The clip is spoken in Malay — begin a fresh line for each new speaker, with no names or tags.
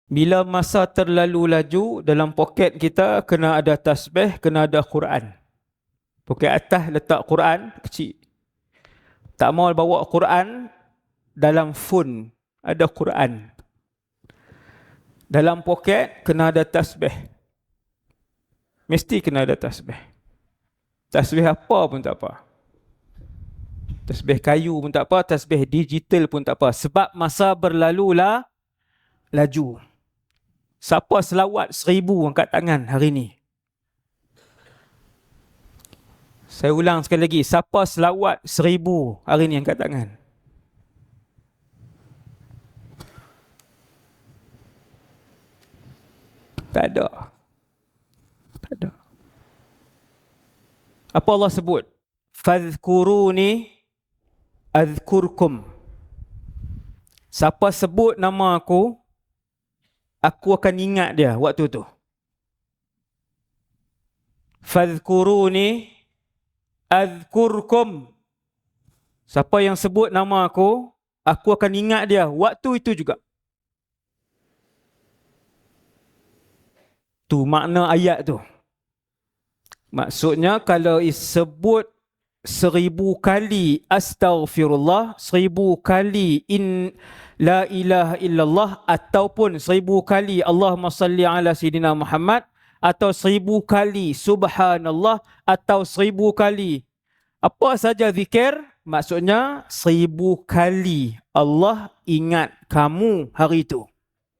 Bila masa terlalu laju, dalam poket kita kena ada tasbih, kena ada Quran. Poket atas letak Quran kecil. Tak mau bawa Quran, dalam phone ada Quran. Dalam poket kena ada tasbih. Mesti kena ada tasbih. Tasbih apa pun tak apa. Tasbih kayu pun tak apa, tasbih digital pun tak apa. Sebab masa berlalulah laju. Siapa selawat 1000 angkat tangan hari ni? Saya ulang sekali lagi. Siapa selawat 1000 hari ni angkat tangan? Tak ada. Tak ada. Apa Allah sebut? Fadhkuruni azkurkum. Siapa sebut nama aku akan ingat dia waktu tu. Fadhkuruni azkurkum. Siapa yang sebut nama aku akan ingat dia waktu itu juga. Tu makna ayat tu. Maksudnya kalau disebut 1000 kali astaghfirullah, 1000 kali la ilaha illallah, ataupun 1000 kali Allahumma salli ala Sayyidina Muhammad, atau 1000 kali subhanallah, atau 1000 kali apa saja zikir, maksudnya 1000 kali Allah ingat kamu hari itu.